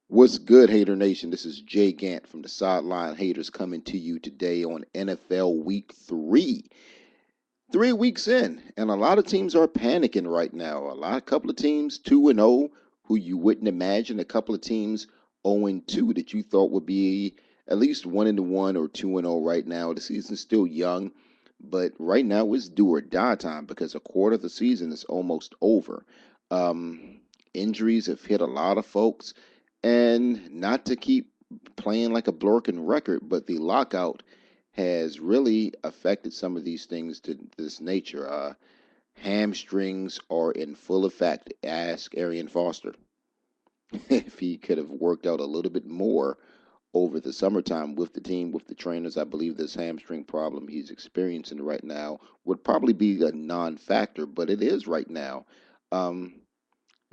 What's good, Hater Nation? This is Jay Gant from the Sideline Haters coming to you today on NFL Week 3. 3 weeks in, and a lot of teams are panicking right now. A couple of teams 2-0, who you wouldn't imagine. A couple of teams 0-2 that you thought would be at least 1-1 or 2-0 right now. The season's still young, but right now it's do or die time because a quarter of the season is almost over. Um, Injuries have hit a lot of folks, and not to keep playing like a broken record, but the lockout has really affected some of these things to this nature. Hamstrings are in full effect. Ask Arian Foster if he could have worked out a little bit more over the summertime with the team, with the trainers. I believe this hamstring problem he's experiencing right now would probably be a non factor, but it is right now. Um,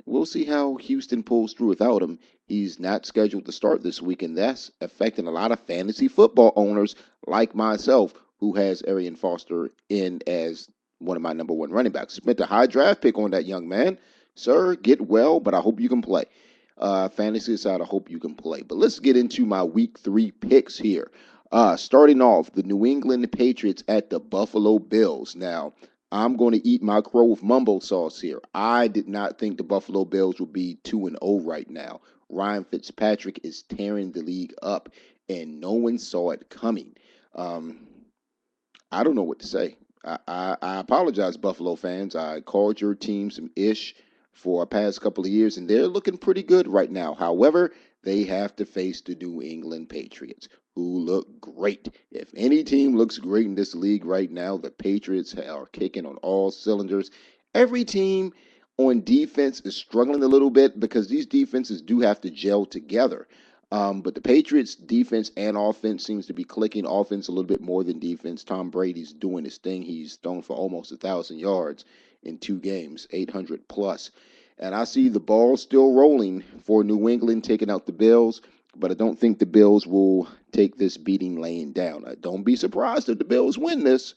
We'll see how Houston pulls through without him. He's not scheduled to start this week, and that's affecting a lot of fantasy football owners like myself, who has Arian Foster in as one of my number one running backs. Spent a high draft pick on that young man. Sir, get well, but I hope you can play. Fantasy aside, I hope you can play. But let's get into my week 3 picks here. Starting off, the New England Patriots at the Buffalo Bills. Now, I'm going to eat my crow with mumbo sauce here. I did not think the Buffalo Bills would be 2-0 right now. Ryan Fitzpatrick is tearing the league up, and no one saw it coming. Um, I don't know what to say. I apologize, Buffalo fans. I called your team some ish for a past couple of years, and they're looking pretty good right now. However, they have to face the New England Patriots, who look great. If any team looks great in this league right now, the Patriots are kicking on all cylinders. Every team on defense is struggling a little bit because these defenses do have to gel together. But the Patriots' defense and offense seems to be clicking. Offense a little bit more than defense. Tom Brady's doing his thing. He's thrown for almost 1,000 yards in 2 games, 800 plus. And I see the ball still rolling for New England taking out the Bills, but I don't think the Bills will take this beating laying down. Don't be surprised if the Bills win this,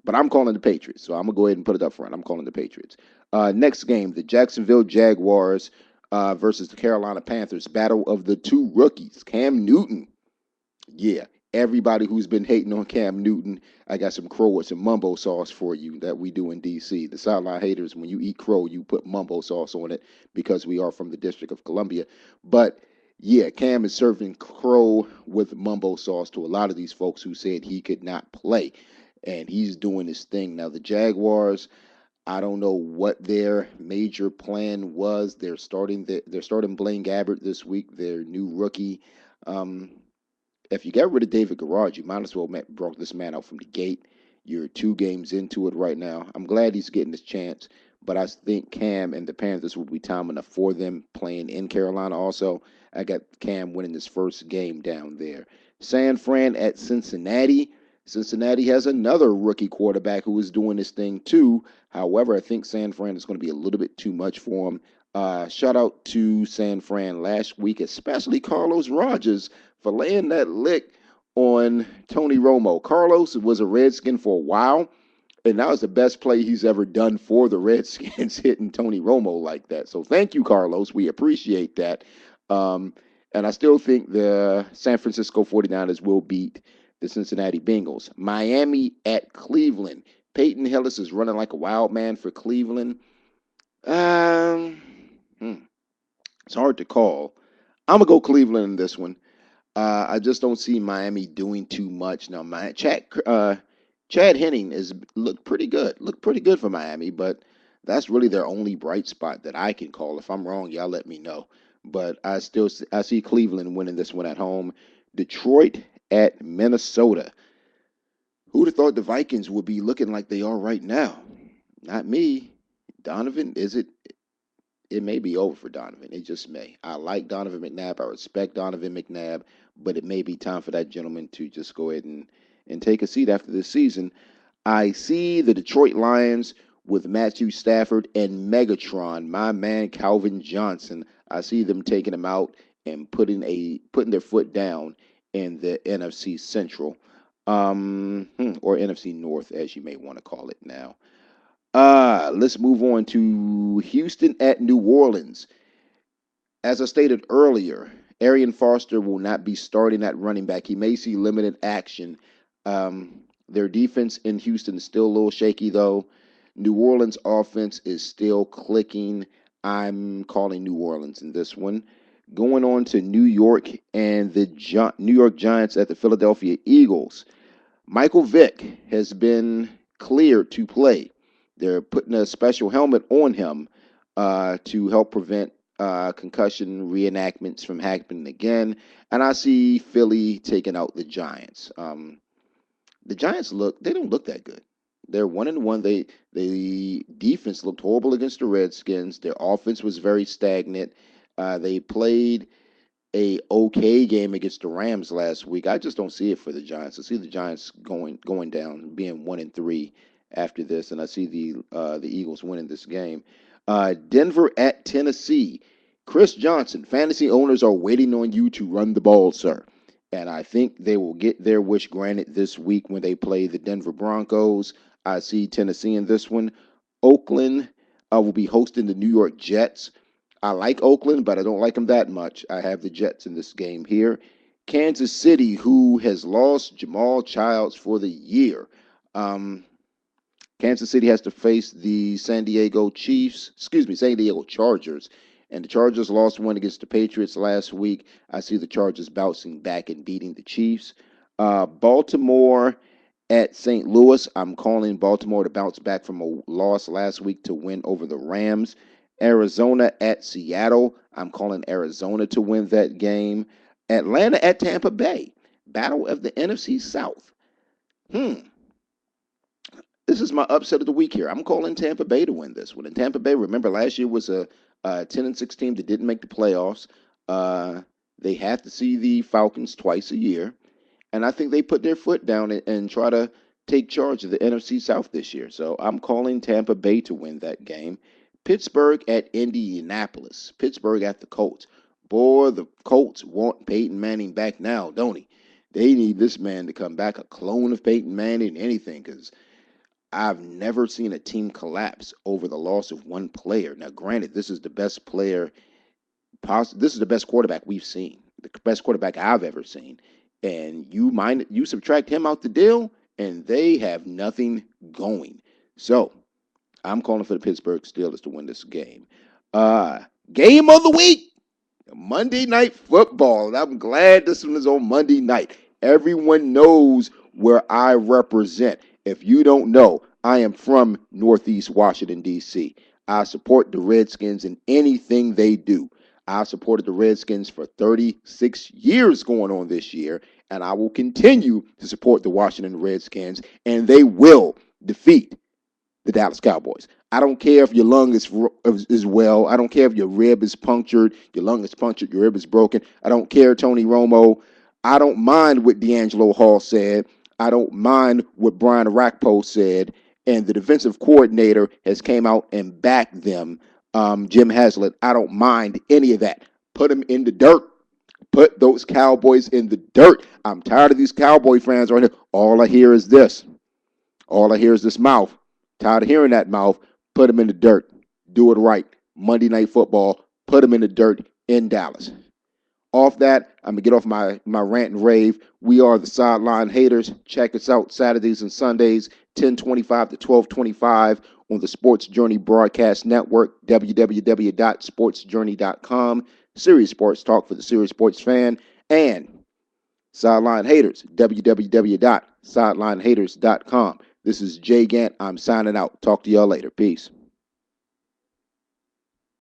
but I'm calling the Patriots. So I'm going to go ahead and put it up front. I'm calling the Patriots. Next game, the Jacksonville Jaguars versus the Carolina Panthers. Battle of the two rookies. Cam Newton. Yeah, everybody who's been hating on Cam Newton, I got some crow or some mumbo sauce for you that we do in D.C. The sideline haters, when you eat crow, you put mumbo sauce on it because we are from the District of Columbia. But yeah, Cam is serving crow with mumbo sauce to a lot of these folks who said he could not play. And he's doing his thing. Now, the Jaguars, I don't know what their major plan was. They're starting Blaine Gabbert this week, their new rookie. Um, if you get rid of David Garage, you might as well brought this man out from the gate. You're 2 games into it right now. I'm glad he's getting this chance, but I think Cam and the Panthers will be time enough for them playing in Carolina. Also, I got Cam winning his first game down there. San Fran at Cincinnati. Cincinnati has another rookie quarterback who is doing this thing too. However, I think San Fran is going to be a little bit too much for him. Shout out to San Fran last week, especially Carlos Rogers for laying that lick on Tony Romo. Carlos was a Redskin for a while, and that was the best play he's ever done for the Redskins, hitting Tony Romo like that. So thank you, Carlos. We appreciate that. Um, and I still think the San Francisco 49ers will beat the Cincinnati Bengals. Miami at Cleveland. Peyton Hillis is running like a wild man for Cleveland. Um, hmm, it's hard to call. I'm going to go Cleveland in this one. I just don't see Miami doing too much now. Chad Henning is looked pretty good. Looked pretty good for Miami, but that's really their only bright spot that I can call. If I'm wrong, y'all let me know. But I see Cleveland winning this one at home. Detroit at Minnesota. Who'd have thought the Vikings would be looking like they are right now? Not me. Donovan, is it? It may be over for Donovan. It just may. I like Donovan McNabb. I respect Donovan McNabb, but it may be time for that gentleman to just go ahead and take a seat after this season. I see the Detroit Lions with Matthew Stafford and Megatron, my man Calvin Johnson. I see them taking him out and putting their foot down in the NFC Central, or NFC North, as you may want to call it now. Let's move on to Houston at New Orleans. As I stated earlier, Arian Foster will not be starting at running back. He may see limited action. Their defense in Houston is still a little shaky, though. New Orleans offense is still clicking. I'm calling New Orleans in this one. Going on to New York and the New York Giants at the Philadelphia Eagles. Michael Vick has been cleared to play. They're putting a special helmet on him to help prevent concussion reenactments from happening again. And I see Philly taking out the Giants. The Giants they don't look that good. They're 1-1. The defense looked horrible against the Redskins. Their offense was very stagnant. They played a okay game against the Rams last week. I just don't see it for the Giants. I see the Giants going down, being 1-3 after this, and I see the Eagles winning this game. Denver at Tennessee. Chris Johnson, fantasy owners are waiting on you to run the ball, sir. And I think they will get their wish granted this week when they play the Denver Broncos. I see Tennessee in this one. Oakland will be hosting the New York Jets. I like Oakland, but I don't like them that much. I have the Jets in this game here. Kansas City, who has lost Jamal Childs for the year. Um, Kansas City has to face the San Diego Chargers. And the Chargers lost one against the Patriots last week. I see the Chargers bouncing back and beating the Chiefs. Baltimore at St. Louis. I'm calling Baltimore to bounce back from a loss last week to win over the Rams. Arizona at Seattle. I'm calling Arizona to win that game. Atlanta at Tampa Bay. Battle of the NFC South. Hmm. This is my upset of the week here. I'm calling Tampa Bay to win this one. And Tampa Bay, remember, last year was a 10-6 team that didn't make the playoffs. Uh, they have to see the Falcons twice a year. And I think they put their foot down and try to take charge of the NFC South this year. So I'm calling Tampa Bay to win that game. Pittsburgh at Indianapolis. Pittsburgh at the Colts. Boy, the Colts want Peyton Manning back now, don't he? They need this man to come back, a clone of Peyton Manning, anything, because I've never seen a team collapse over the loss of one player. Now, granted, this is the best player this is the best quarterback we've seen, the best quarterback I've ever seen. And you subtract him out the deal, and they have nothing going. So I'm calling for the Pittsburgh Steelers to win this game. Uh, Game of the week. Monday Night Football. And I'm glad this one is on Monday night. Everyone knows where I represent. If you don't know, I am from Northeast Washington, D.C. I support the Redskins in anything they do. I've supported the Redskins for 36 years going on this year, and I will continue to support the Washington Redskins, and they will defeat the Dallas Cowboys. I don't care if your lung is well. I don't care if your rib is punctured, your lung is punctured, your rib is broken. I don't care, Tony Romo. I don't mind what D'Angelo Hall said. I don't mind what Brian Arakpo said. And the defensive coordinator has came out and backed them, Jim Haslett. I don't mind any of that. Put them in the dirt. Put those Cowboys in the dirt. I'm tired of these Cowboy fans right here. All I hear is this. All I hear is this mouth. Tired of hearing that mouth. Put them in the dirt. Do it right. Monday Night Football. Put them in the dirt in Dallas. Off that, I'm going to get off my rant and rave. We are the Sideline Haters. Check us out Saturdays and Sundays, 10:25 to 12:25 on the Sports Journey Broadcast Network, www.sportsjourney.com, Serious Sports Talk for the serious sports fan, and Sideline Haters, www.sidelinehaters.com. This is Jay Gant. I'm signing out. Talk to y'all later. Peace.